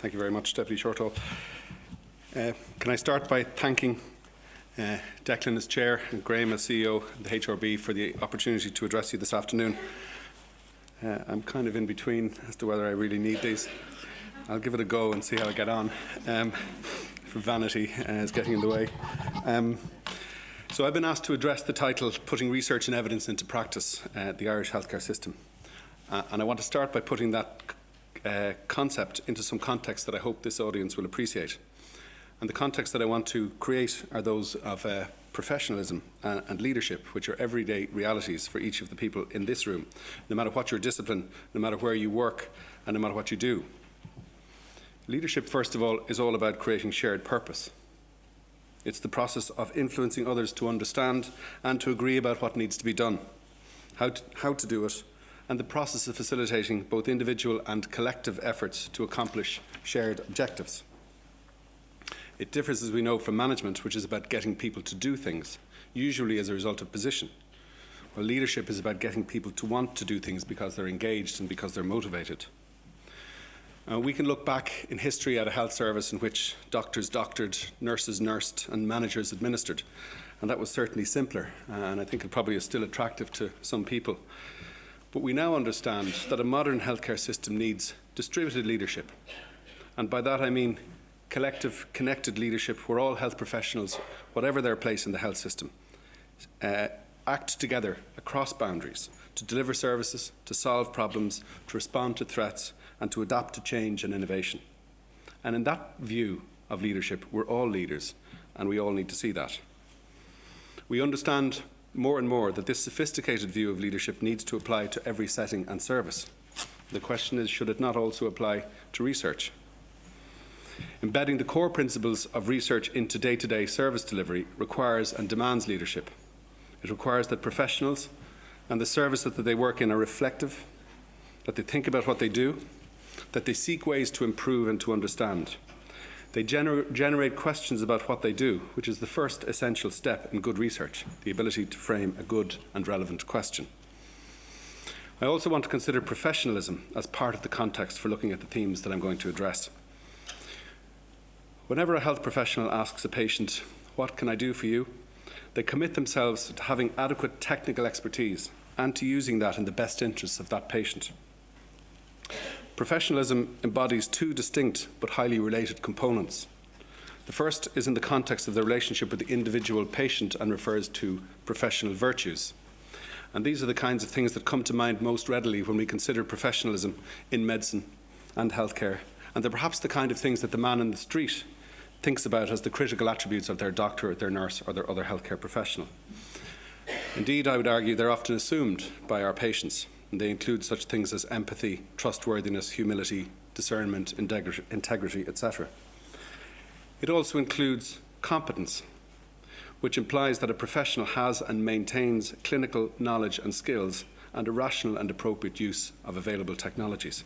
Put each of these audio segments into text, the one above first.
Thank you very much, Deputy Shortall. Can I start by thanking Declan as Chair and Graham as CEO of the HRB for the opportunity to address you this afternoon. I'm kind of in between as to whether I really need these. I'll give it a go and see how I get on. For vanity is getting in the way. So I've been asked to address the title, Putting Research and Evidence into Practice, the Irish Healthcare System. And I want to start by putting that concept into some context that I hope this audience will appreciate. And the context that I want to create are those of professionalism and leadership, which are everyday realities for each of the people in this room, no matter what your discipline, no matter where you work, and no matter what you do. Leadership, first of all, is all about creating shared purpose. It's the process of influencing others to understand and to agree about what needs to be done, how to do it, and the process of facilitating both individual and collective efforts to accomplish shared objectives. It differs, as we know, from management, which is about getting people to do things, usually as a result of position, while leadership is about getting people to want to do things because they're engaged and because they're motivated. We can look back in history at a health service in which doctors doctored, nurses nursed, and managers administered, and that was certainly simpler, and I think it probably is still attractive to some people. But we now understand that a modern healthcare system needs distributed leadership, and by that I mean collective, connected leadership where all health professionals, whatever their place in the health system, act together across boundaries to deliver services, to solve problems, to respond to threats, and to adapt to change and innovation. And in that view of leadership, we're all leaders, and we all need to see that. We understand more and more that this sophisticated view of leadership needs to apply to every setting and service. The question is, should it not also apply to research? Embedding the core principles of research into day-to-day service delivery requires and demands leadership. It requires that professionals and the service that they work in are reflective, that they think about what they do, that they seek ways to improve and to understand. They generate questions about what they do, which is the first essential step in good research, the ability to frame a good and relevant question. I also want to consider professionalism as part of the context for looking at the themes that I'm going to address. Whenever a health professional asks a patient, "What can I do for you?" they commit themselves to having adequate technical expertise and to using that in the best interests of that patient. Professionalism embodies two distinct but highly related components. The first is in the context of the relationship with the individual patient and refers to professional virtues. And these are the kinds of things that come to mind most readily when we consider professionalism in medicine and healthcare, and they're perhaps the kind of things that the man in the street thinks about as the critical attributes of their doctor, their nurse, or their other healthcare professional. Indeed, I would argue they're often assumed by our patients, and they include such things as empathy, trustworthiness, humility, discernment, integrity, etc. It also includes competence, which implies that a professional has and maintains clinical knowledge and skills and a rational and appropriate use of available technologies.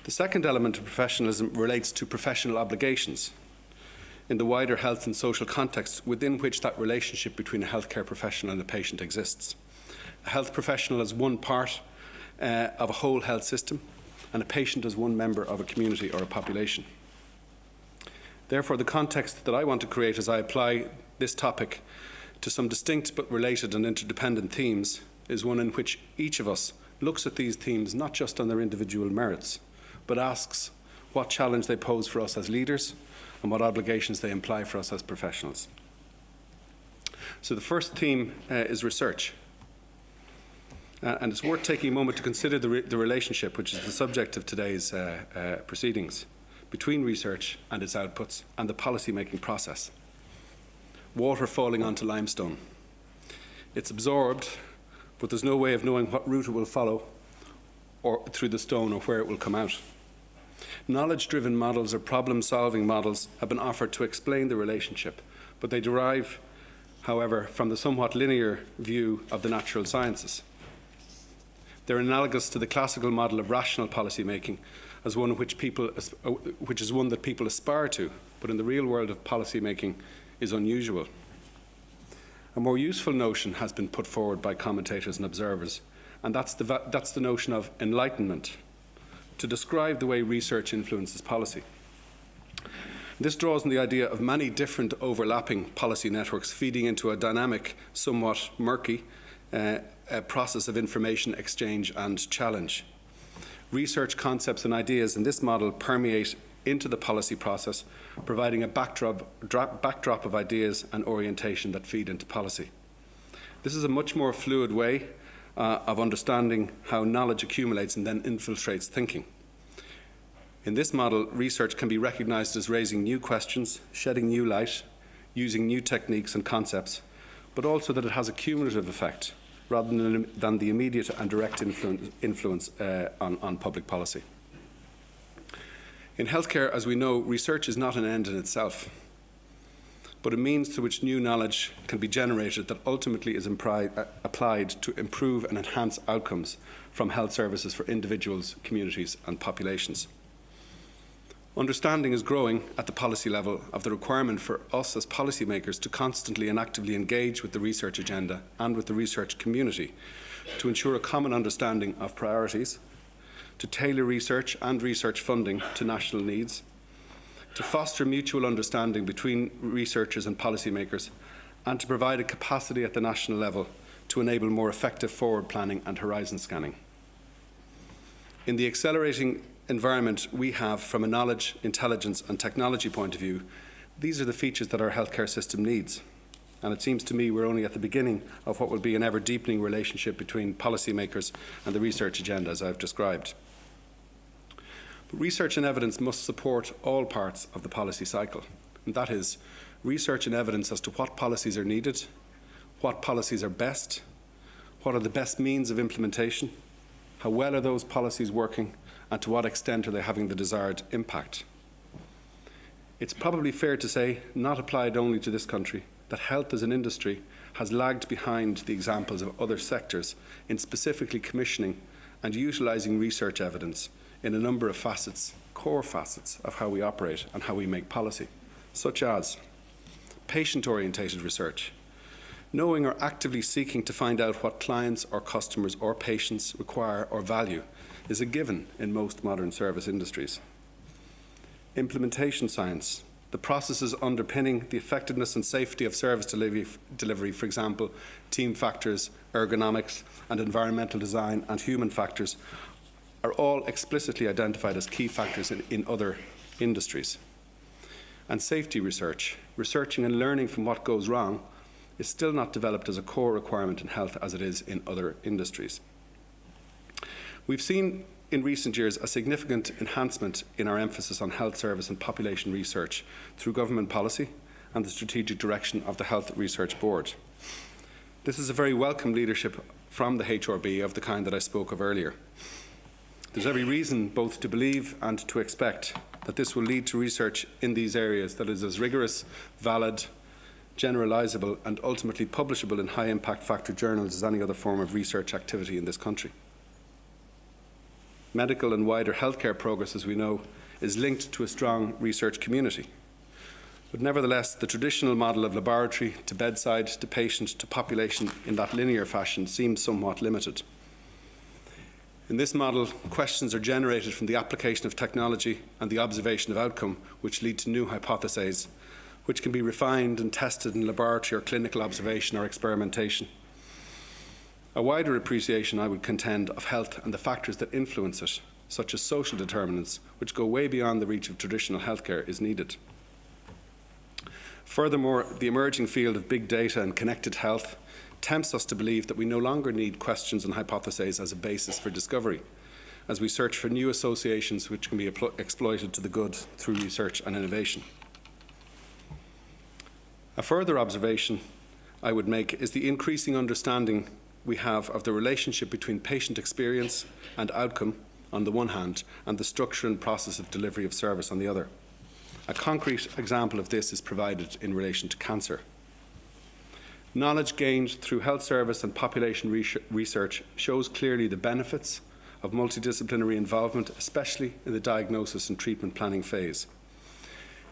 The second element of professionalism relates to professional obligations in the wider health and social context within which that relationship between a healthcare professional and a patient exists. A health professional is one part of a whole health system, and a patient is one member of a community or a population. Therefore, the context that I want to create as I apply this topic to some distinct but related and interdependent themes is one in which each of us looks at these themes not just on their individual merits, but asks what challenge they pose for us as leaders and what obligations they imply for us as professionals. So the first theme is research. And it's worth taking a moment to consider the relationship, which is the subject of today's proceedings, between research and its outputs and the policy-making process. Water falling onto limestone. It's absorbed, but there's no way of knowing what route it will follow or through the stone or where it will come out. Knowledge-driven models or problem-solving models have been offered to explain the relationship, but they derive, however, from the somewhat linear view of the natural sciences. They're analogous to the classical model of rational policy-making as one which is one that people aspire to, but in the real world of policy-making is unusual. A more useful notion has been put forward by commentators and observers, and that's the notion of enlightenment, to describe the way research influences policy. This draws on the idea of many different overlapping policy networks feeding into a dynamic, somewhat murky process of information exchange and challenge. Research concepts and ideas in this model permeate into the policy process, providing a backdrop of ideas and orientation that feed into policy. This is a much more fluid way of understanding how knowledge accumulates and then infiltrates thinking. In this model, research can be recognised as raising new questions, shedding new light, using new techniques and concepts, but also that it has a cumulative effect rather than the immediate and direct influence on public policy. In healthcare, as we know, research is not an end in itself, but a means through which new knowledge can be generated that ultimately is applied to improve and enhance outcomes from health services for individuals, communities and populations. Understanding is growing at the policy level of the requirement for us as policymakers to constantly and actively engage with the research agenda and with the research community to ensure a common understanding of priorities, to tailor research and research funding to national needs, to foster mutual understanding between researchers and policymakers, and to provide a capacity at the national level to enable more effective forward planning and horizon scanning. In the accelerating environment we have from a knowledge, intelligence and technology point of view, these are the features that our healthcare system needs. And it seems to me we're only at the beginning of what will be an ever-deepening relationship between policymakers and the research agenda, as I've described. But research and evidence must support all parts of the policy cycle, and that is research and evidence as to what policies are needed, what policies are best, what are the best means of implementation, how well are those policies working, and to what extent are they having the desired impact. It's probably fair to say, not applied only to this country, that health as an industry has lagged behind the examples of other sectors in specifically commissioning and utilising research evidence in a number of facets, core facets of how we operate and how we make policy, such as patient-orientated research, knowing or actively seeking to find out what clients or customers or patients require or value is a given in most modern service industries. Implementation science, the processes underpinning the effectiveness and safety of service delivery, for example, team factors, ergonomics and environmental design and human factors, are all explicitly identified as key factors in other industries. And safety research, researching and learning from what goes wrong, is still not developed as a core requirement in health as it is in other industries. We've seen in recent years a significant enhancement in our emphasis on health service and population research through government policy and the strategic direction of the Health Research Board. This is a very welcome leadership from the HRB of the kind that I spoke of earlier. There's every reason both to believe and to expect that this will lead to research in these areas that is as rigorous, valid, generalisable and ultimately publishable in high impact factor journals as any other form of research activity in this country. Medical and wider healthcare progress, as we know, is linked to a strong research community. But nevertheless, the traditional model of laboratory to bedside to patient to population in that linear fashion seems somewhat limited. In this model, questions are generated from the application of technology and the observation of outcome, which lead to new hypotheses, which can be refined and tested in laboratory or clinical observation or experimentation. A wider appreciation, I would contend, of health and the factors that influence it, such as social determinants, which go way beyond the reach of traditional healthcare, is needed. Furthermore, the emerging field of big data and connected health tempts us to believe that we no longer need questions and hypotheses as a basis for discovery, as we search for new associations which can be exploited to the good through research and innovation. A further observation I would make is the increasing understanding we have of the relationship between patient experience and outcome on the one hand and the structure and process of delivery of service on the other. A concrete example of this is provided in relation to cancer. Knowledge gained through health service and population research shows clearly the benefits of multidisciplinary involvement, especially in the diagnosis and treatment planning phase.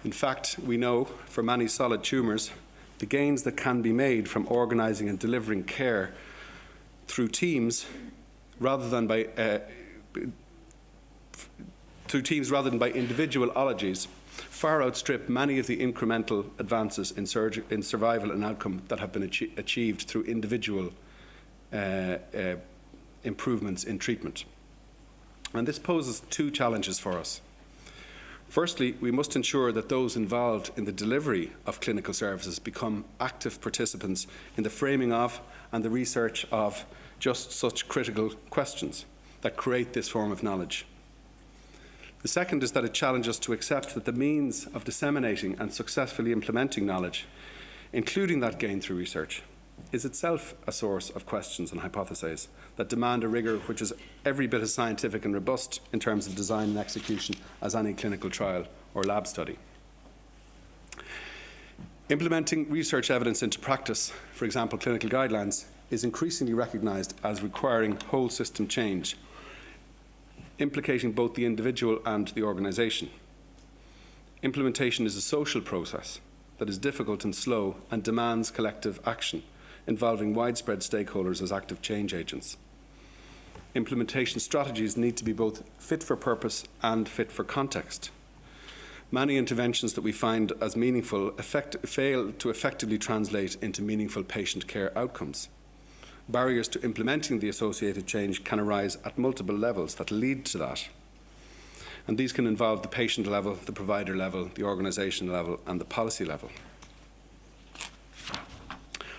In fact, we know for many solid tumours, the gains that can be made from organising and delivering care through teams rather than by rather than by individual ologies, far outstrip many of the incremental advances in survival and outcome that have been achieved through individual improvements in treatment. And this poses two challenges for us. Firstly, we must ensure that those involved in the delivery of clinical services become active participants in the framing of and the research of just such critical questions that create this form of knowledge. The second is that it challenges us to accept that the means of disseminating and successfully implementing knowledge, including that gained through research, is itself a source of questions and hypotheses that demand a rigour which is every bit as scientific and robust in terms of design and execution as any clinical trial or lab study. Implementing research evidence into practice, for example clinical guidelines, is increasingly recognised as requiring whole system change, implicating both the individual and the organisation. Implementation is a social process that is difficult and slow and demands collective action, involving widespread stakeholders as active change agents. Implementation strategies need to be both fit for purpose and fit for context. Many interventions that we find as meaningful fail to effectively translate into meaningful patient care outcomes. Barriers to implementing the associated change can arise at multiple levels that lead to that. And these can involve the patient level, the provider level, the organisation level, and the policy level.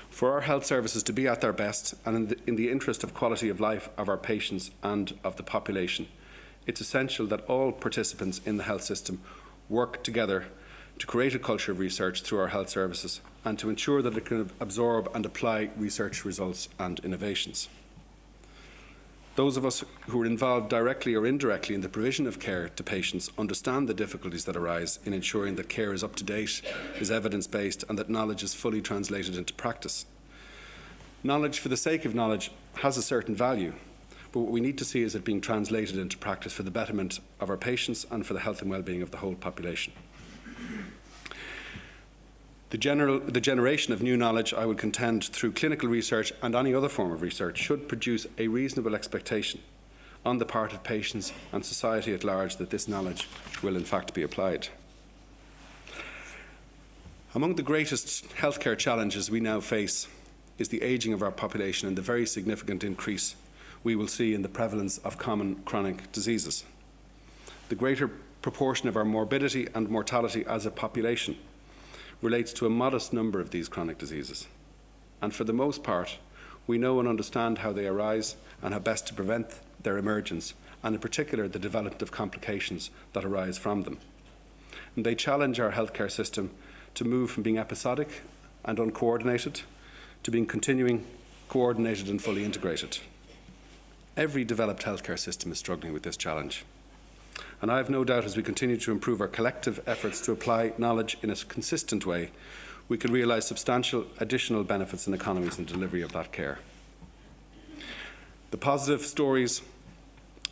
For our health services to be at their best and in the interest of quality of life of our patients and of the population, it's essential that all participants in the health system work together to create a culture of research through our health services and to ensure that it can absorb and apply research results and innovations. Those of us who are involved directly or indirectly in the provision of care to patients understand the difficulties that arise in ensuring that care is up to date, is evidence-based, and that knowledge is fully translated into practice. Knowledge for the sake of knowledge has a certain value, but what we need to see is it being translated into practice for the betterment of our patients and for the health and well-being of the whole population. The generation of new knowledge, I would contend, through clinical research and any other form of research should produce a reasonable expectation on the part of patients and society at large that this knowledge will in fact be applied. Among the greatest healthcare challenges we now face is the ageing of our population and the very significant increase we will see in the prevalence of common chronic diseases. The greater proportion of our morbidity and mortality as a population relates to a modest number of these chronic diseases. And for the most part, we know and understand how they arise and how best to prevent their emergence, and in particular the development of complications that arise from them. And they challenge our healthcare system to move from being episodic and uncoordinated to being continuing, coordinated and fully integrated. Every developed healthcare system is struggling with this challenge. And I have no doubt as we continue to improve our collective efforts to apply knowledge in a consistent way, we can realise substantial additional benefits and economies in delivery of that care. The positive stories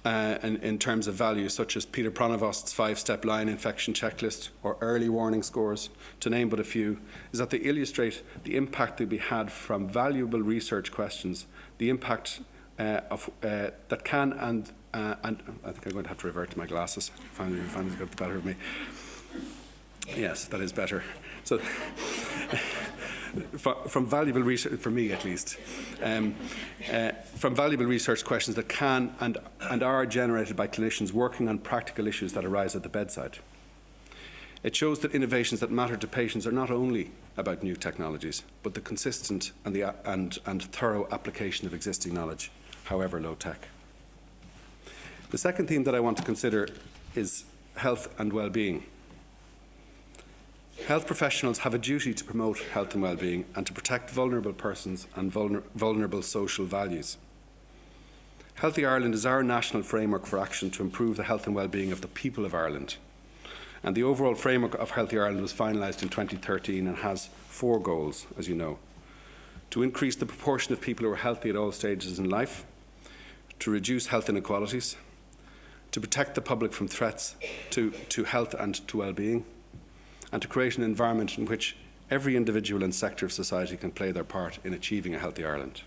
in terms of value, such as Peter Pronovost's 5-step line infection checklist or early warning scores, to name but a few, is that they illustrate the impact that we had from valuable research questions, the impact that can and I think I'm going to have to revert to my glasses. Finally got the better of me. Yes, that is better. So, from valuable research, for me at least, from valuable research questions that can and are generated by clinicians working on practical issues that arise at the bedside. It shows that innovations that matter to patients are not only about new technologies, but the consistent and thorough application of existing knowledge, however low tech. The second theme that I want to consider is health and well-being. Health professionals have a duty to promote health and well-being and to protect vulnerable persons and vulnerable social values. Healthy Ireland is our national framework for action to improve the health and well-being of the people of Ireland. And the overall framework of Healthy Ireland was finalised in 2013 and has 4 goals, as you know. To increase the proportion of people who are healthy at all stages in life, to reduce health inequalities, to protect the public from threats to health and to well-being, and to create an environment in which every individual and sector of society can play their part in achieving a healthy Ireland.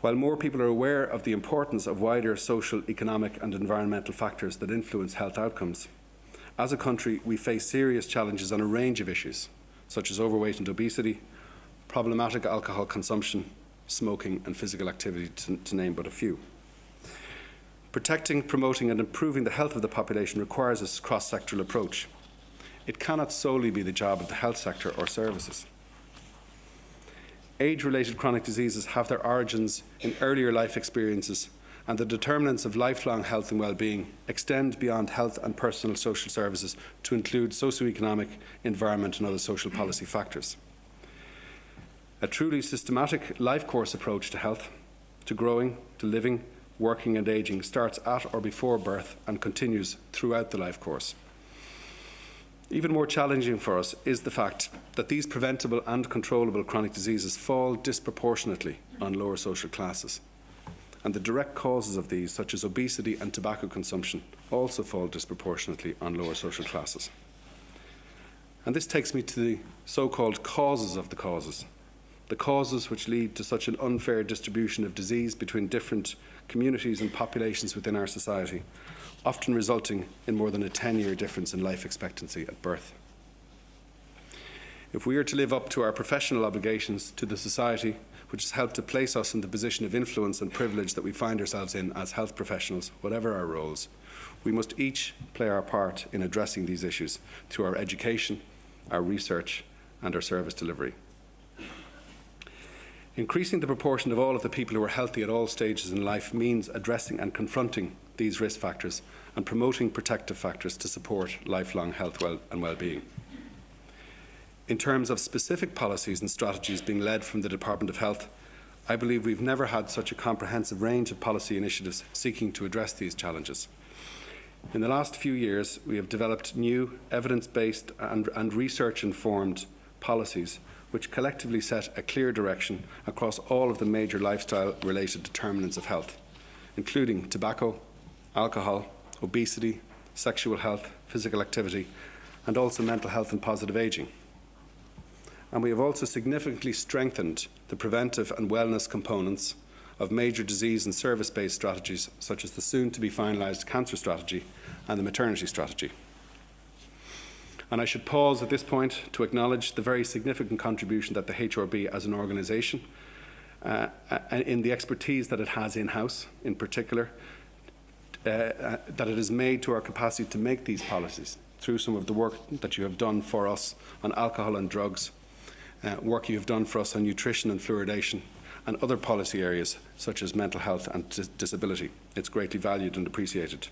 While more people are aware of the importance of wider social, economic and environmental factors that influence health outcomes, as a country we face serious challenges on a range of issues, such as overweight and obesity, problematic alcohol consumption, smoking and physical activity, to name but a few. Protecting, promoting and improving the health of the population requires a cross-sectoral approach. It cannot solely be the job of the health sector or services. Age-related chronic diseases have their origins in earlier life experiences, and the determinants of lifelong health and well-being extend beyond health and personal social services to include socio-economic, environment and other social policy factors. A truly systematic life course approach to health, to growing, to living, working and ageing starts at or before birth and continues throughout the life course. Even more challenging for us is the fact that these preventable and controllable chronic diseases fall disproportionately on lower social classes. And the direct causes of these, such as obesity and tobacco consumption, also fall disproportionately on lower social classes. And this takes me to the so-called causes of the causes which lead to such an unfair distribution of disease between different communities and populations within our society, often resulting in more than a 10-year difference in life expectancy at birth. If we are to live up to our professional obligations to the society, which has helped to place us in the position of influence and privilege that we find ourselves in as health professionals, whatever our roles, we must each play our part in addressing these issues through our education, our research, and our service delivery. Increasing the proportion of all of the people who are healthy at all stages in life means addressing and confronting these risk factors and promoting protective factors to support lifelong health and well-being. In terms of specific policies and strategies being led from the Department of Health, I believe we've never had such a comprehensive range of policy initiatives seeking to address these challenges. In the last few years, we have developed new evidence-based and research-informed policies which collectively set a clear direction across all of the major lifestyle-related determinants of health, including tobacco, alcohol, obesity, sexual health, physical activity, and also mental health and positive ageing. And we have also significantly strengthened the preventive and wellness components of major disease and service-based strategies, such as the soon-to-be finalised cancer strategy and the maternity strategy. And I should pause at this point to acknowledge the very significant contribution that the HRB as an organisation, in the expertise that it has in-house in particular, that it has made to our capacity to make these policies through some of the work that you have done for us on alcohol and drugs, work you have done for us on nutrition and fluoridation, and other policy areas such as mental health and disability. It's greatly valued and appreciated.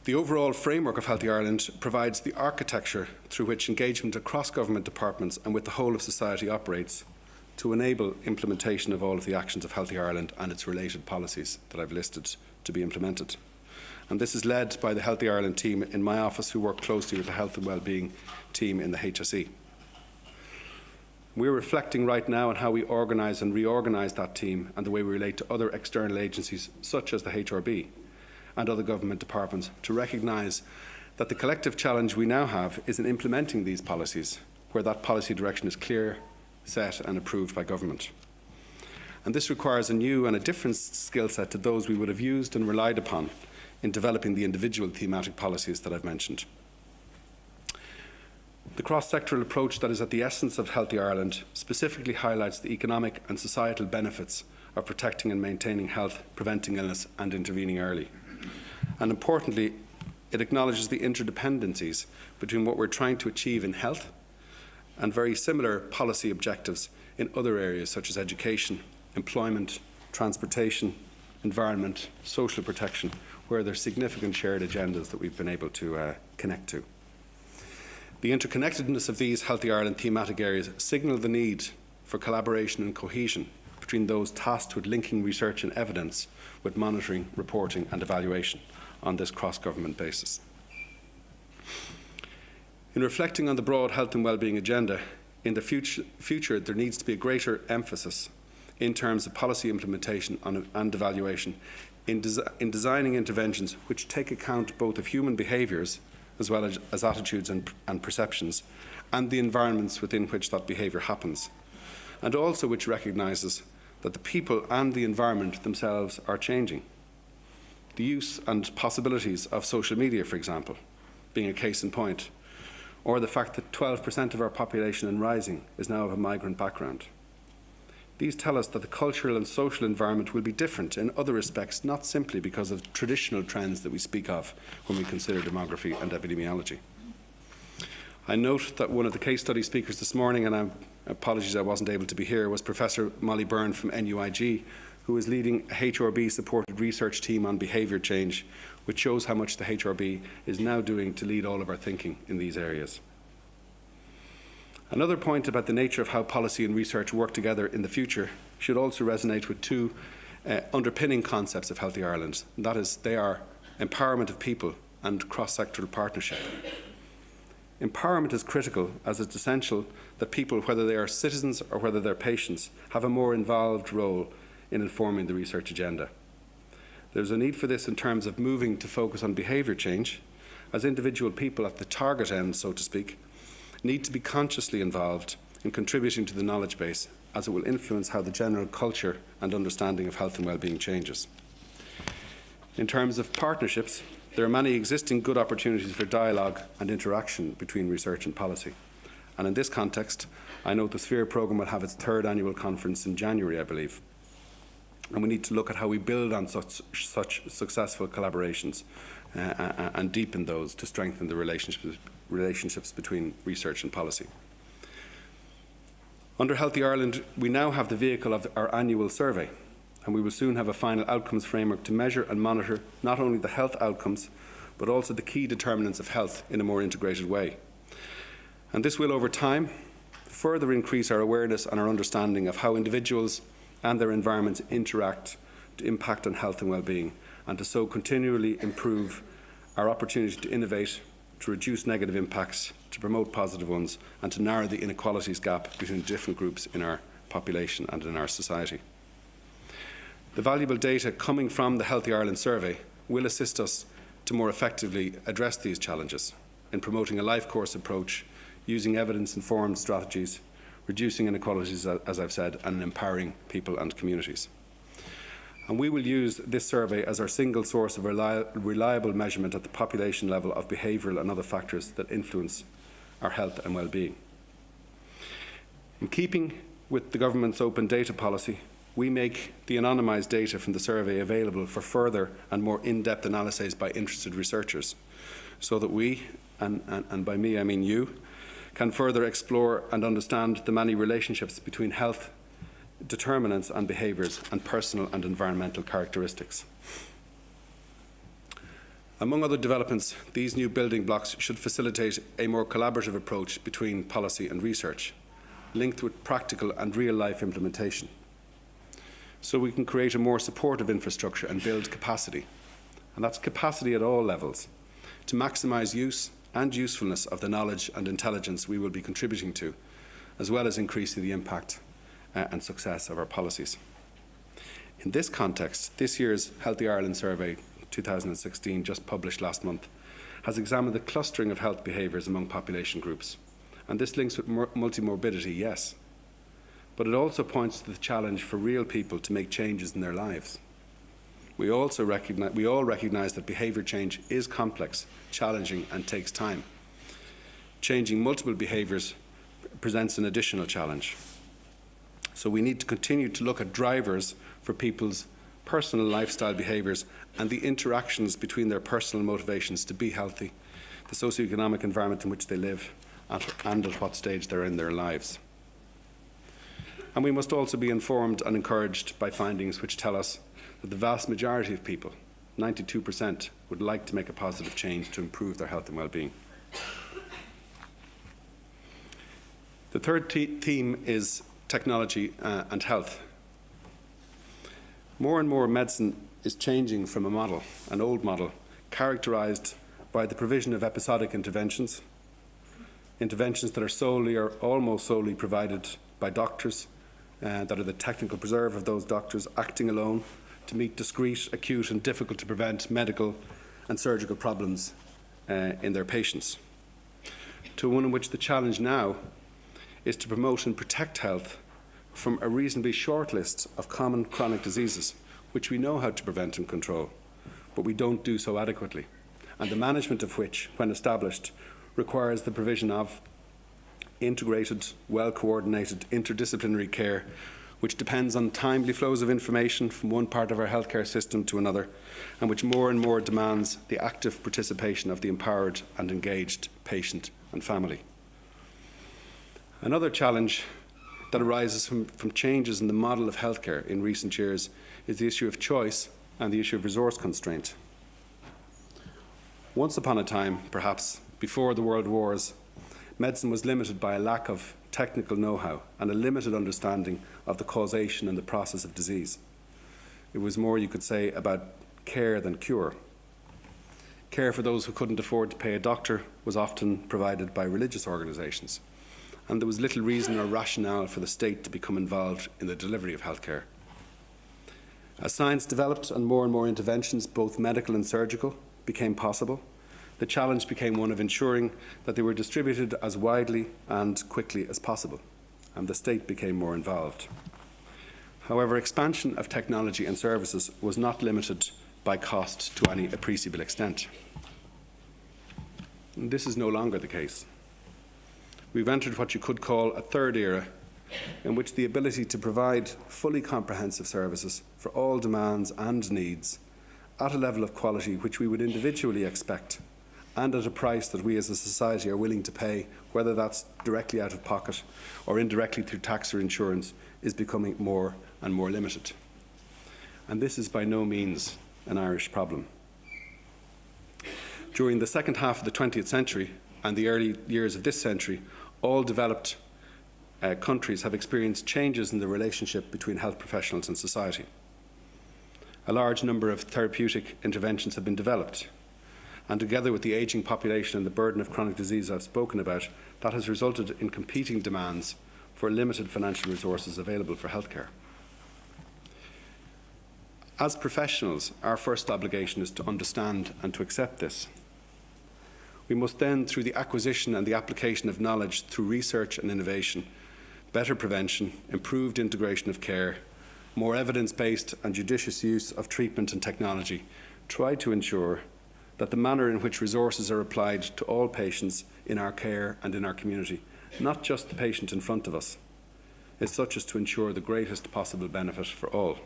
The overall framework of Healthy Ireland provides the architecture through which engagement across government departments and with the whole of society operates to enable implementation of all of the actions of Healthy Ireland and its related policies that I've listed to be implemented. And this is led by the Healthy Ireland team in my office, who work closely with the health and wellbeing team in the HSE. We're reflecting right now on how we organise and reorganise that team and the way we relate to other external agencies such as the HRB and other government departments to recognise that the collective challenge we now have is in implementing these policies where that policy direction is clear, set and approved by government. And this requires a new and a different skill set to those we would have used and relied upon in developing the individual thematic policies that I've mentioned. The cross-sectoral approach that is at the essence of Healthy Ireland specifically highlights the economic and societal benefits of protecting and maintaining health, preventing illness and intervening early. And importantly, it acknowledges the interdependencies between what we're trying to achieve in health and very similar policy objectives in other areas such as education, employment, transportation, environment, social protection, where there are significant shared agendas that we've been able to connect to. The interconnectedness of these Healthy Ireland thematic areas signal the need for collaboration and cohesion between those tasked with linking research and evidence with monitoring, reporting and evaluation on this cross-government basis. In reflecting on the broad health and wellbeing agenda, in the future there needs to be a greater emphasis in terms of policy implementation and evaluation in designing interventions which take account both of human behaviours as well as attitudes and perceptions and the environments within which that behaviour happens, and also which recognises that the people and the environment themselves are changing. The use and possibilities of social media, for example, being a case in point, or the fact that 12% of our population and rising is now of a migrant background. These tell us that the cultural and social environment will be different in other respects, not simply because of traditional trends that we speak of when we consider demography and epidemiology. I note that one of the case study speakers this morning, and apologies I wasn't able to be here, was Professor Molly Byrne from NUIG, who is leading a HRB-supported research team on behaviour change, which shows how much the HRB is now doing to lead all of our thinking in these areas. Another point about the nature of how policy and research work together in the future should also resonate with two underpinning concepts of Healthy Ireland. And that is, they are empowerment of people and cross-sectoral partnership. Empowerment is critical, as it's essential that people, whether they are citizens or whether they're patients, have a more involved role in informing the research agenda. There's a need for this in terms of moving to focus on behaviour change, as individual people at the target end, so to speak, need to be consciously involved in contributing to the knowledge base, as it will influence how the general culture and understanding of health and well-being changes. In terms of partnerships, there are many existing good opportunities for dialogue and interaction between research and policy. And in this context, I note the Sphere programme will have its third annual conference in January, I believe. And we need to look at how we build on such successful collaborations and deepen those to strengthen the relationships between research and policy. Under Healthy Ireland, we now have the vehicle of our annual survey, and we will soon have a final outcomes framework to measure and monitor not only the health outcomes, but also the key determinants of health in a more integrated way. And this will, over time, further increase our awareness and our understanding of how individuals and their environments interact to impact on health and well-being, and to so continually improve our opportunity to innovate, to reduce negative impacts, to promote positive ones, and to narrow the inequalities gap between different groups in our population and in our society. The valuable data coming from the Healthy Ireland survey will assist us to more effectively address these challenges in promoting a life course approach, using evidence-informed strategies, reducing inequalities, as I've said, and empowering people and communities. And we will use this survey as our single source of reliable measurement at the population level of behavioural and other factors that influence our health and well-being. In keeping with the government's open data policy, we make the anonymised data from the survey available for further and more in-depth analyses by interested researchers, so that we, and by me I mean you, can further explore and understand the many relationships between health determinants and behaviours and personal and environmental characteristics. Among other developments, these new building blocks should facilitate a more collaborative approach between policy and research, linked with practical and real-life implementation, so we can create a more supportive infrastructure and build capacity, and that's capacity at all levels, to maximise use and usefulness of the knowledge and intelligence we will be contributing to, as well as increasing the impact and success of our policies. In this context, this year's Healthy Ireland Survey 2016, just published last month, has examined the clustering of health behaviours among population groups. And this links with multimorbidity, yes, but it also points to the challenge for real people to make changes in their lives. We all recognise that behaviour change is complex, challenging, and takes time. Changing multiple behaviours presents an additional challenge. So we need to continue to look at drivers for people's personal lifestyle behaviours and the interactions between their personal motivations to be healthy, the socioeconomic environment in which they live, and at what stage they're in their lives. And we must also be informed and encouraged by findings which tell us that the vast majority of people, 92%, would like to make a positive change to improve their health and well-being. The third theme is technology and health. More and more medicine is changing from an old model, characterised by the provision of episodic interventions that are solely or almost solely provided by doctors, that are the technical preserve of those doctors acting alone to meet discrete, acute and difficult to prevent medical and surgical problems in their patients, to one in which the challenge now is to promote and protect health from a reasonably short list of common chronic diseases, which we know how to prevent and control, but we don't do so adequately, and the management of which, when established, requires the provision of integrated, well-coordinated, interdisciplinary care, which depends on timely flows of information from one part of our healthcare system to another, and which more and more demands the active participation of the empowered and engaged patient and family. Another challenge that arises from changes in the model of healthcare in recent years is the issue of choice and the issue of resource constraint. Once upon a time, perhaps before the World Wars, medicine was limited by a lack of technical know-how and a limited understanding of the causation and the process of disease. It was more, you could say, about care than cure. Care for those who couldn't afford to pay a doctor was often provided by religious organisations, and there was little reason or rationale for the state to become involved in the delivery of healthcare. As science developed and more interventions, both medical and surgical, became possible, the challenge became one of ensuring that they were distributed as widely and quickly as possible, and the state became more involved. However, expansion of technology and services was not limited by cost to any appreciable extent. And this is no longer the case. We've entered what you could call a third era, in which the ability to provide fully comprehensive services for all demands and needs at a level of quality which we would individually expect and at a price that we as a society are willing to pay, whether that's directly out of pocket or indirectly through tax or insurance, is becoming more and more limited. And this is by no means an Irish problem. During the second half of the 20th century and the early years of this century, all developed countries have experienced changes in the relationship between health professionals and society. A large number of therapeutic interventions have been developed, and together with the ageing population and the burden of chronic disease I've spoken about, that has resulted in competing demands for limited financial resources available for healthcare. As professionals, our first obligation is to understand and to accept this. We must then, through the acquisition and the application of knowledge through research and innovation, better prevention, improved integration of care, more evidence-based and judicious use of treatment and technology, try to ensure that the manner in which resources are applied to all patients in our care and in our community, not just the patient in front of us, is such as to ensure the greatest possible benefit for all.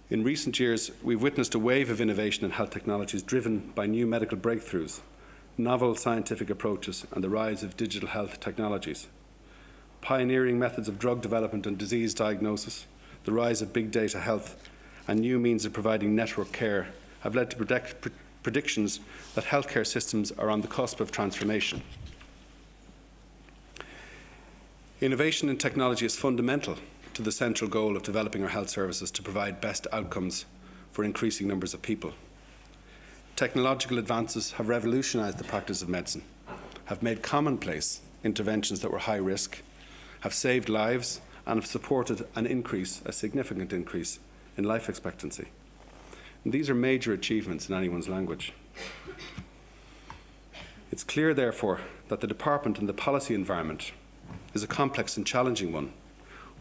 In recent years, we've witnessed a wave of innovation in health technologies driven by new medical breakthroughs, novel scientific approaches, and the rise of digital health technologies. Pioneering methods of drug development and disease diagnosis, the rise of big data health, and new means of providing network care have led to predictions that healthcare systems are on the cusp of transformation. Innovation in technology is fundamental to the central goal of developing our health services to provide best outcomes for increasing numbers of people. Technological advances have revolutionised the practice of medicine, have made commonplace interventions that were high risk, have saved lives, and have supported a significant increase in life expectancy. And these are major achievements in anyone's language. It's clear, therefore, that the department and the policy environment is a complex and challenging one,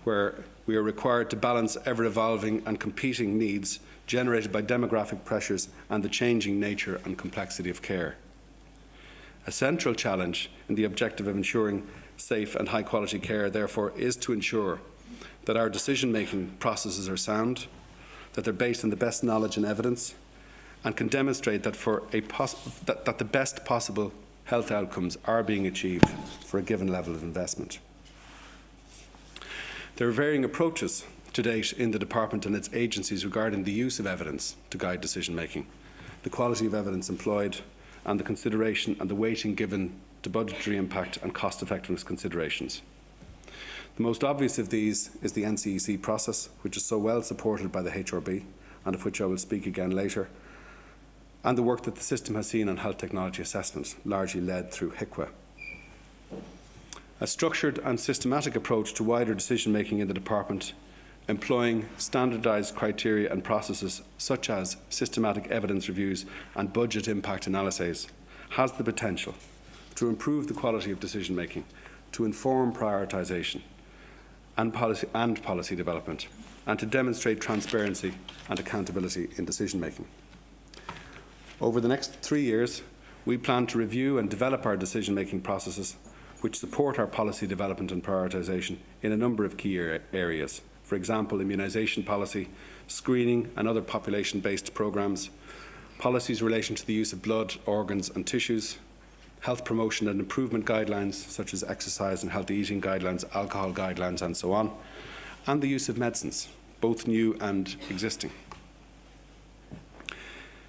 where we are required to balance ever-evolving and competing needs generated by demographic pressures and the changing nature and complexity of care. A central challenge in the objective of ensuring safe and high-quality care, therefore, is to ensure that our decision-making processes are sound, that they're based on the best knowledge and evidence, and can demonstrate that, that the best possible health outcomes are being achieved for a given level of investment. There are varying approaches to date in the department and its agencies regarding the use of evidence to guide decision-making, the quality of evidence employed, and the consideration and the weighting given to budgetary impact and cost-effectiveness considerations. The most obvious of these is the NCEC process, which is so well supported by the HRB, and of which I will speak again later, and the work that the system has seen on health technology assessment, largely led through HICWA. A structured and systematic approach to wider decision-making in the department, employing standardised criteria and processes such as systematic evidence reviews and budget impact analyses, has the potential to improve the quality of decision-making, to inform prioritisation, and policy development, and to demonstrate transparency and accountability in decision-making. Over the next 3 years, we plan to review and develop our decision-making processes which support our policy development and prioritisation in a number of key areas. For example, immunisation policy, screening and other population-based programmes, policies relating to the use of blood, organs and tissues, health promotion and improvement guidelines such as exercise and healthy eating guidelines, alcohol guidelines and so on, and the use of medicines, both new and existing.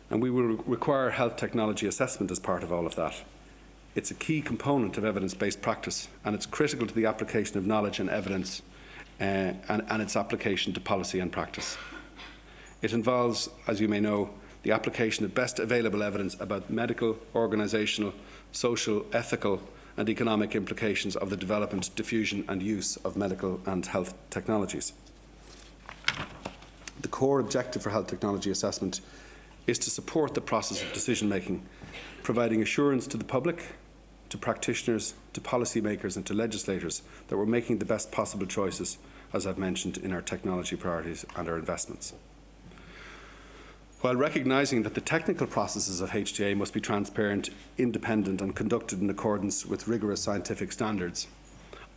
And we will require health technology assessment as part of all of that. It's a key component of evidence-based practice, and it's critical to the application of knowledge and evidence and its application to policy and practice. It involves, as you may know, the application of best available evidence about medical, organisational, social, ethical and economic implications of the development, diffusion and use of medical and health technologies. The core objective for health technology assessment is to support the process of decision-making, providing assurance to the public, to practitioners, to policymakers and to legislators that we're making the best possible choices, as I've mentioned, in our technology priorities and our investments. While recognising that the technical processes of HTA must be transparent, independent and conducted in accordance with rigorous scientific standards,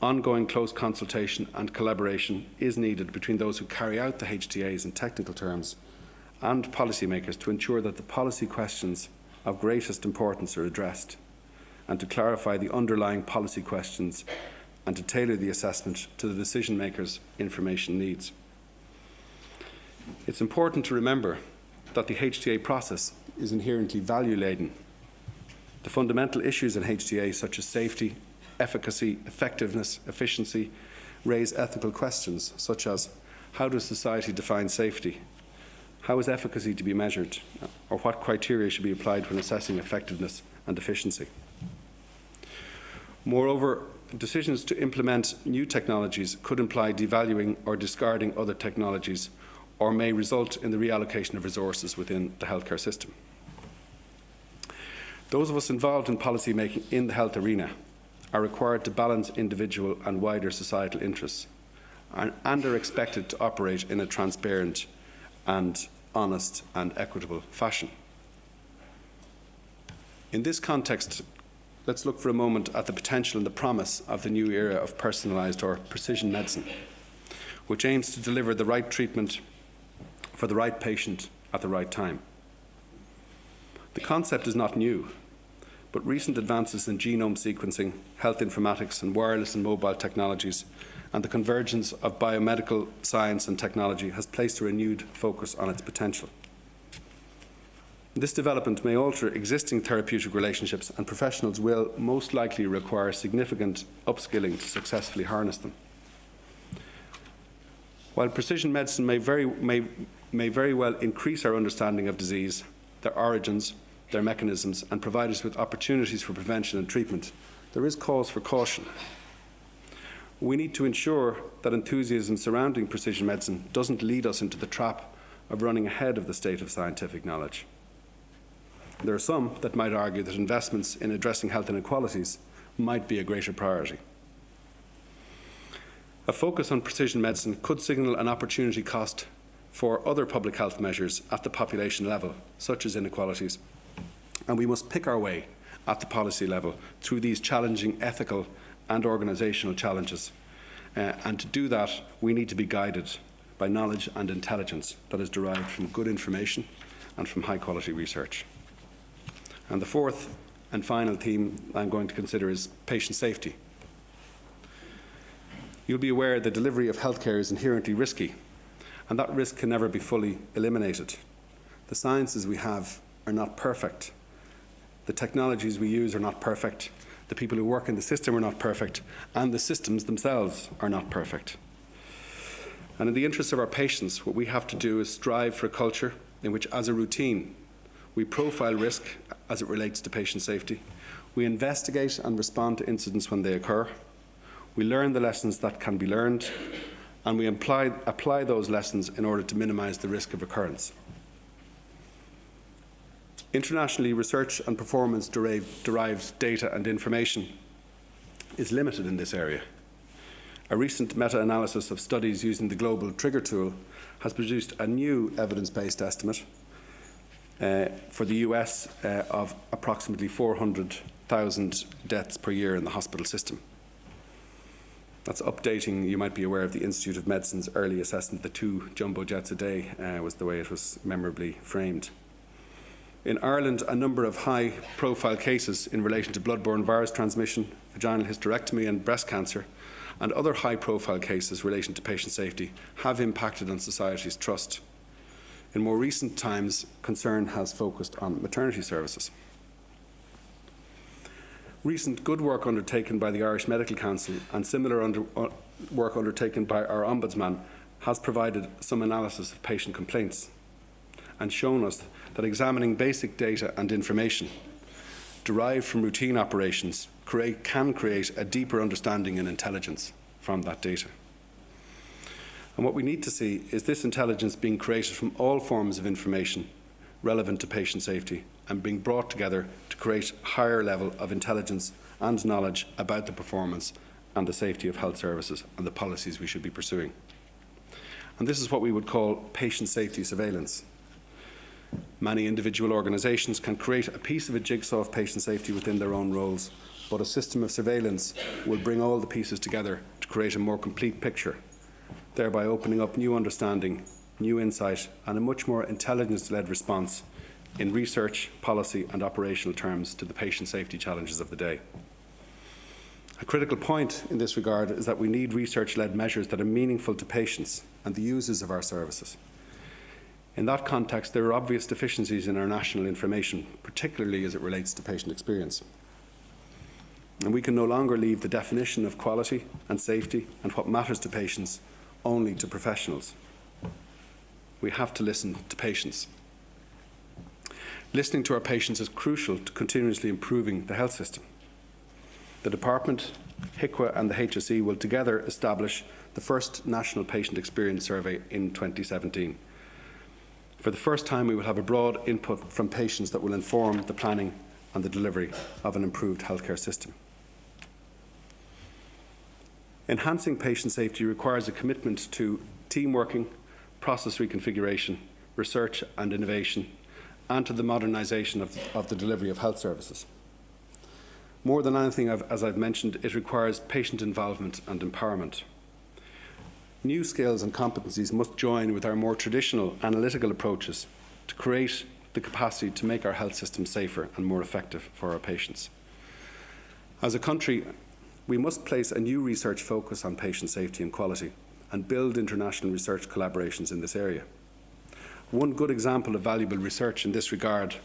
ongoing close consultation and collaboration is needed between those who carry out the HTAs in technical terms and policymakers to ensure that the policy questions of greatest importance are addressed, and to clarify the underlying policy questions and to tailor the assessment to the decision makers' information needs. It's important to remember that the HTA process is inherently value-laden. The fundamental issues in HTA, such as safety, efficacy, effectiveness, efficiency, raise ethical questions such as: how does society define safety? How is efficacy to be measured? Or what criteria should be applied when assessing effectiveness and efficiency? Moreover, decisions to implement new technologies could imply devaluing or discarding other technologies, or may result in the reallocation of resources within the healthcare system. Those of us involved in policy making in the health arena are required to balance individual and wider societal interests, and are expected to operate in a transparent and honest and equitable fashion. In this context, let's look for a moment at the potential and the promise of the new era of personalised or precision medicine, which aims to deliver the right treatment for the right patient at the right time. The concept is not new, but recent advances in genome sequencing, health informatics and wireless and mobile technologies, and the convergence of biomedical science and technology has placed a renewed focus on its potential. This development may alter existing therapeutic relationships, and professionals will most likely require significant upskilling to successfully harness them. While precision medicine may very well increase our understanding of disease, their origins, their mechanisms, and provide us with opportunities for prevention and treatment, there is cause for caution. We need to ensure that enthusiasm surrounding precision medicine doesn't lead us into the trap of running ahead of the state of scientific knowledge. There are some that might argue that investments in addressing health inequalities might be a greater priority. A focus on precision medicine could signal an opportunity cost for other public health measures at the population level, such as inequalities, and we must pick our way at the policy level through these challenging ethical and organisational challenges. And to do that, we need to be guided by knowledge and intelligence that is derived from good information and from high-quality research. And the fourth and final theme I'm going to consider is patient safety. You'll be aware the delivery of healthcare is inherently risky, and that risk can never be fully eliminated. The sciences we have are not perfect. The technologies we use are not perfect. The people who work in the system are not perfect, and the systems themselves are not perfect. And in the interest of our patients, what we have to do is strive for a culture in which, as a routine, we profile risk as it relates to patient safety. We investigate and respond to incidents when they occur. We learn the lessons that can be learned, and we apply those lessons in order to minimise the risk of occurrence. Internationally, research and performance-derived data and information is limited in this area, A recent meta-analysis of studies using the global trigger tool has produced a new evidence-based estimate for the US of approximately 400,000 deaths per year in the hospital system. That's updating, you might be aware of the Institute of Medicine's early assessment, the 2 jumbo jets a day was the way it was memorably framed. In Ireland, a number of high-profile cases in relation to bloodborne virus transmission, vaginal hysterectomy and breast cancer, and other high-profile cases relating to patient safety have impacted on society's trust. In more recent times, concern has focused on maternity services. Recent good work undertaken by the Irish Medical Council and similar work undertaken by our Ombudsman has provided some analysis of patient complaints and shown us that examining basic data and information derived from routine operations can create a deeper understanding and intelligence from that data. And what we need to see is this intelligence being created from all forms of information relevant to patient safety and being brought together to create a higher level of intelligence and knowledge about the performance and the safety of health services and the policies we should be pursuing. And this is what we would call patient safety surveillance. Many individual organisations can create a piece of a jigsaw of patient safety within their own roles, but a system of surveillance will bring all the pieces together to create a more complete picture, thereby opening up new understanding, new insight, and a much more intelligence-led response in research, policy and operational terms to the patient safety challenges of the day. A critical point in this regard is that we need research-led measures that are meaningful to patients and the users of our services. In that context, there are obvious deficiencies in our national information, particularly as it relates to patient experience. And we can no longer leave the definition of quality and safety and what matters to patients only to professionals. We have to listen to patients. Listening to our patients is crucial to continuously improving the health system. The Department, HIQA and the HSE will together establish the first National Patient Experience Survey in 2017. For the first time, we will have a broad input from patients that will inform the planning and the delivery of an improved healthcare system. Enhancing patient safety requires a commitment to team working, process reconfiguration, research and innovation, and to the modernisation of the delivery of health services. More than anything, as I've mentioned, it requires patient involvement and empowerment. New skills and competencies must join with our more traditional analytical approaches to create the capacity to make our health system safer and more effective for our patients. As a country, we must place a new research focus on patient safety and quality and build international research collaborations in this area. One good example of valuable research in this regard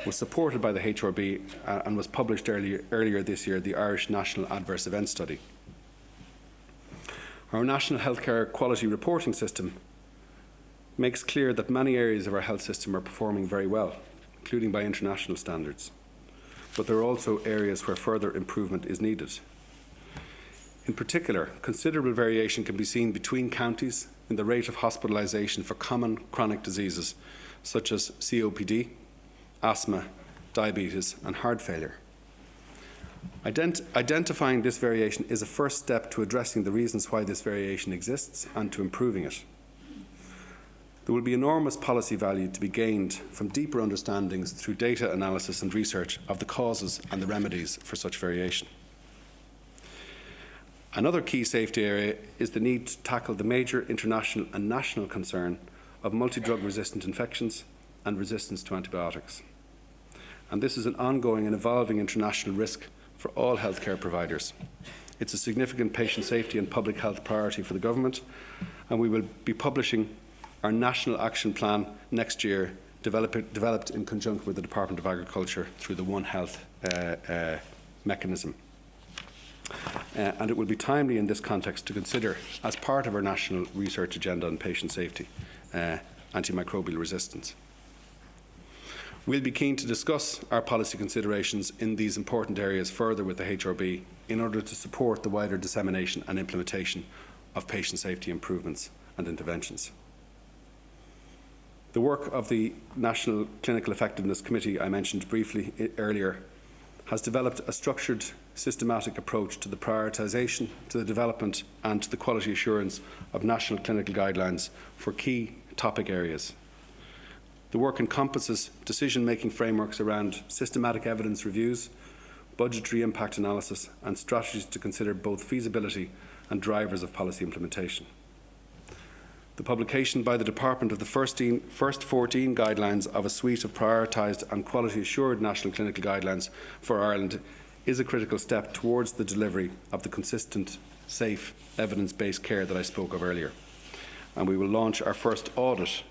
was supported by the HRB and was published earlier this year, the Irish National Adverse Event Study. Our National Healthcare Quality Reporting System makes clear that many areas of our health system are performing very well, including by international standards. But there are also areas where further improvement is needed. In particular, considerable variation can be seen between counties in the rate of hospitalisation for common chronic diseases such as COPD, asthma, diabetes and heart failure. Identifying this variation is a first step to addressing the reasons why this variation exists and to improving it. There will be enormous policy value to be gained from deeper understandings through data analysis and research of the causes and the remedies for such variation. Another key safety area is the need to tackle the major international and national concern of multi-drug resistant infections and resistance to antibiotics. And this is an ongoing and evolving international risk for all healthcare providers. It's a significant patient safety and public health priority for the government, and we will be publishing our National Action Plan next year, developed in conjunction with the Department of Agriculture through the One Health mechanism. And it will be timely in this context to consider, as part of our national research agenda on patient safety, antimicrobial resistance. We'll be keen to discuss our policy considerations in these important areas further with the HRB in order to support the wider dissemination and implementation of patient safety improvements and interventions. The work of the National Clinical Effectiveness Committee I mentioned briefly earlier has developed a structured, systematic approach to the prioritisation, to the development and to the quality assurance of national clinical guidelines for key topic areas. The work encompasses decision-making frameworks around systematic evidence reviews, budgetary impact analysis and strategies to consider both feasibility and drivers of policy implementation. The publication by the Department of the first 14 guidelines of a suite of prioritised and quality-assured national clinical guidelines for Ireland is a critical step towards the delivery of the consistent, safe, evidence-based care that I spoke of earlier. And we will launch our first audit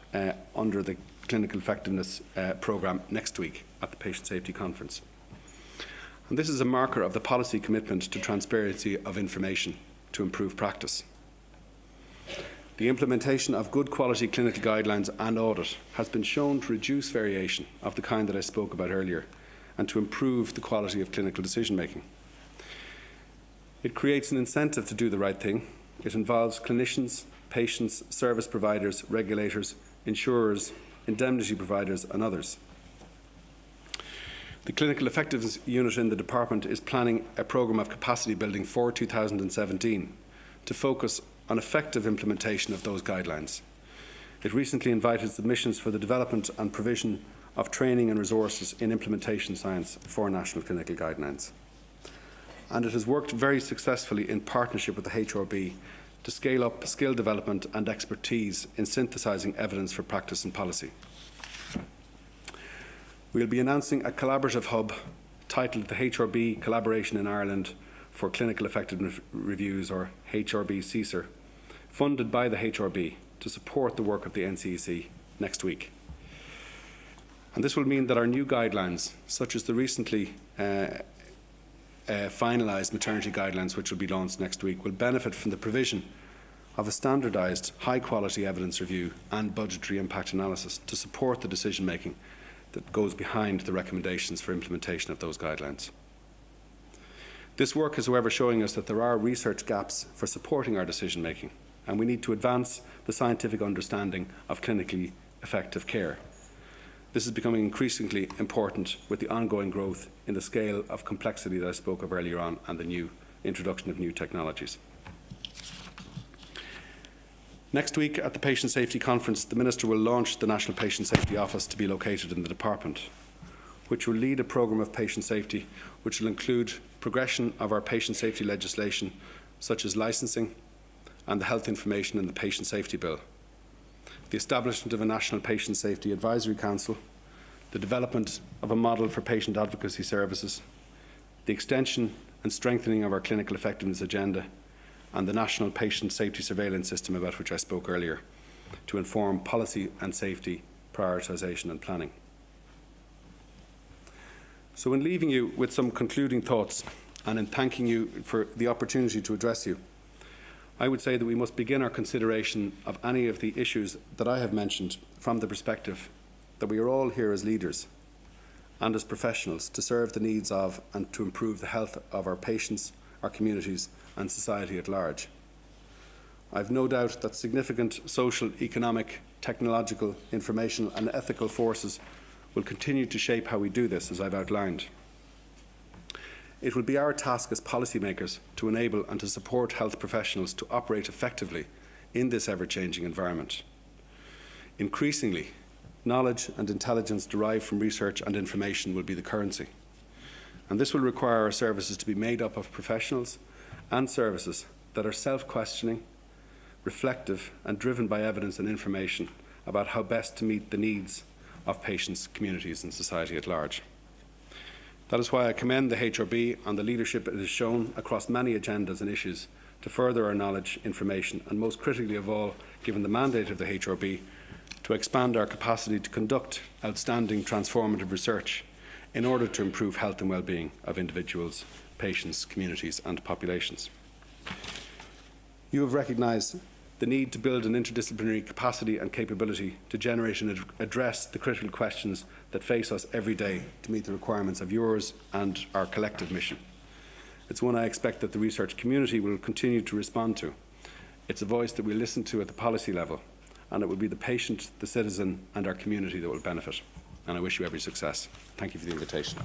under the Clinical Effectiveness Programme next week at the Patient Safety Conference. And this is a marker of the policy commitment to transparency of information to improve practice. The implementation of good quality clinical guidelines and audit has been shown to reduce variation of the kind that I spoke about earlier and to improve the quality of clinical decision making. It creates an incentive to do the right thing. It involves clinicians, patients, service providers, regulators, insurers, indemnity providers and others. The Clinical Effectiveness Unit in the Department is planning a programme of capacity building for 2017 to focus on effective implementation of those guidelines. It recently invited submissions for the development and provision of training and resources in implementation science for national clinical guidelines. And it has worked very successfully in partnership with the HRB to scale up skill development and expertise in synthesising evidence for practice and policy. We will be announcing a collaborative hub titled the HRB Collaboration in Ireland for Clinical Effectiveness Reviews, or HRB CSER, funded by the HRB to support the work of the NCEC next week. And this will mean that our new guidelines, such as the recently finalised maternity guidelines, which will be launched next week, will benefit from the provision of a standardised, high-quality evidence review and budgetary impact analysis to support the decision-making that goes behind the recommendations for implementation of those guidelines. This work is, however, showing us that there are research gaps for supporting our decision-making, and we need to advance the scientific understanding of clinically effective care. This is becoming increasingly important with the ongoing growth in the scale of complexity that I spoke of earlier on and the new introduction of new technologies. Next week at the Patient Safety Conference, the Minister will launch the National Patient Safety Office to be located in the Department, which will lead a programme of patient safety which will include progression of our patient safety legislation, such as licensing and the health information in the Patient Safety Bill, the establishment of a National Patient Safety Advisory Council, the development of a model for patient advocacy services, the extension and strengthening of our clinical effectiveness agenda, and the National Patient Safety Surveillance System, about which I spoke earlier, to inform policy and safety prioritisation and planning. So in leaving you with some concluding thoughts and in thanking you for the opportunity to address you, I would say that we must begin our consideration of any of the issues that I have mentioned from the perspective that we are all here as leaders and as professionals to serve the needs of and to improve the health of our patients, our communities and society at large. I have no doubt that significant social, economic, technological, informational and ethical forces will continue to shape how we do this, as I've outlined. It will be our task as policymakers to enable and to support health professionals to operate effectively in this ever-changing environment. Increasingly, knowledge and intelligence derived from research and information will be the currency. And this will require our services to be made up of professionals and services that are self-questioning, reflective and driven by evidence and information about how best to meet the needs of patients, communities and society at large. That is why I commend the HRB on the leadership it has shown across many agendas and issues to further our knowledge, information and most critically of all, given the mandate of the HRB, to expand our capacity to conduct outstanding transformative research in order to improve health and well-being of individuals, patients, communities and populations. You have recognised the need to build an interdisciplinary capacity and capability to generate and address the critical questions that face us every day to meet the requirements of yours and our collective mission. It's one I expect that the research community will continue to respond to. It's a voice that we listen to at the policy level, and it will be the patient, the citizen and our community that will benefit. And I wish you every success. Thank you for the invitation.